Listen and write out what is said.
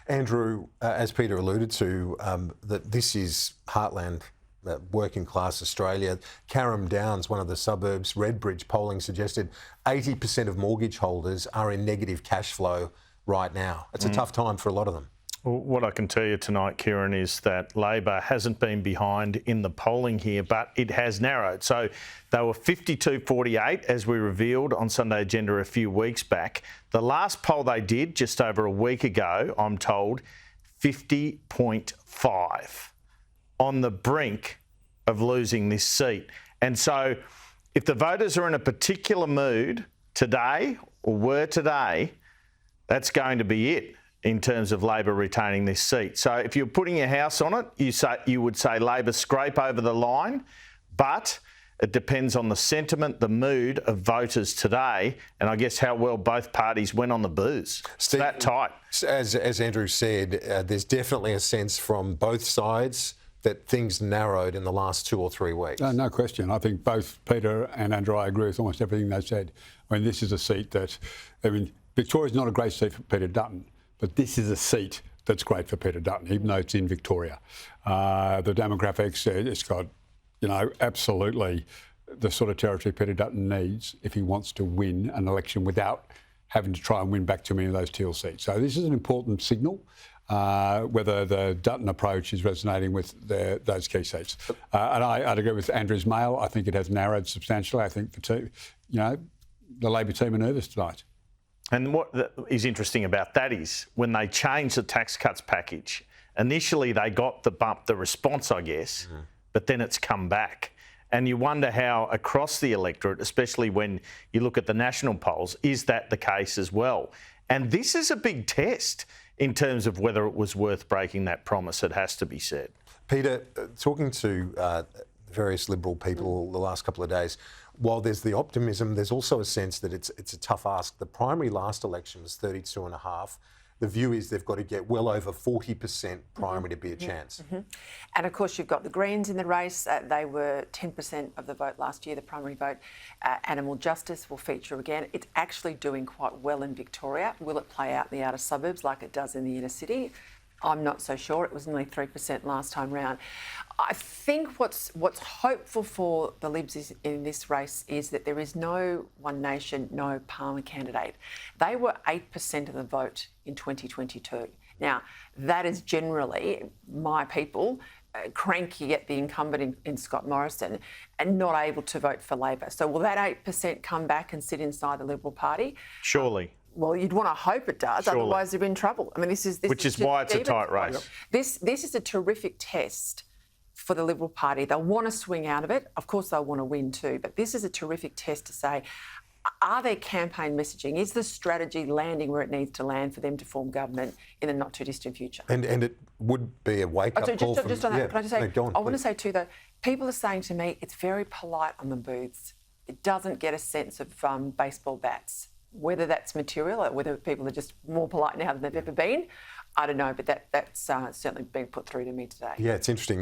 Andrew, as Peter alluded to, that this is heartland, working class Australia. Carrum Downs, one of the suburbs, Redbridge polling suggested 80% of mortgage holders are in negative cash flow right now. It's a tough time for a lot of them. Well, what I can tell you tonight, Kieran, is that Labor hasn't been behind in the polling here, but it has narrowed. So they were 52-48, as we revealed on Sunday Agenda a few weeks back. The last poll they did just over a week ago, I'm told, 50.5, on the brink of losing this seat. And so if the voters are in a particular mood today, or were today, that's going to be it in terms of Labor retaining this seat. So if you're putting your house on it, you would say Labor scrape over the line, but it depends on the sentiment, the mood of voters today, and I guess how well both parties went on the booze. Steve, it's that tight. As Andrew said, there's definitely a sense from both sides that things narrowed in the last 2 or 3 weeks. No question. I think both Peter and Andrew, I agree with almost everything they said. I mean, this is a seat that, Victoria's not a great seat for Peter Dutton, but this is a seat that's great for Peter Dutton, even though it's in Victoria. The demographics, it's got, absolutely the sort of territory Peter Dutton needs if he wants to win an election without having to try and win back too many of those teal seats. So this is an important signal, whether the Dutton approach is resonating with those key seats. And I'd agree with Andrew's mail. I think it has narrowed substantially. I think the Labor team are nervous tonight. And what is interesting about that is when they changed the tax cuts package, initially they got the bump, the response, I guess, but then it's come back. And you wonder how across the electorate, especially when you look at the national polls, is that the case as well? And this is a big test in terms of whether it was worth breaking that promise, it has to be said. Peter, talking to various Liberal people the last couple of days, while there's the optimism, there's also a sense that it's a tough ask. The primary last election was 32.5. The view is they've got to get well over 40% primary to be a chance. And of course, you've got the Greens in the race. They were 10% of the vote last year, the primary vote. Animal justice will feature again. It's actually doing quite well in Victoria. Will it play out in the outer suburbs like it does in the inner city? I'm not so sure. It was nearly 3% last time round. I think what's hopeful for the Libs in this race is that there is no one nation, no Palmer candidate. They were 8% of the vote in 2022. Now, that is generally my people cranky at the incumbent in Scott Morrison and not able to vote for Labor. So will that 8% come back and sit inside the Liberal Party? Surely. Well, you'd want to hope it does, Surely. Otherwise they're in trouble. I mean, this is why it's a tight race. This is a terrific test for the Liberal Party. They'll want to swing out of it. Of course, they'll want to win too. But this is a terrific test to say, are their campaign messaging, is the strategy landing where it needs to land for them to form government in the not too distant future? And it would be a wake-up call. Just on that, can I just say, I want to please. say too, though, people are saying to me, it's very polite on the booths. It doesn't get a sense of baseball bats. Whether that's material or whether people are just more polite now than they've ever been, I don't know, but that's certainly been put through to me today. Yeah, it's interesting.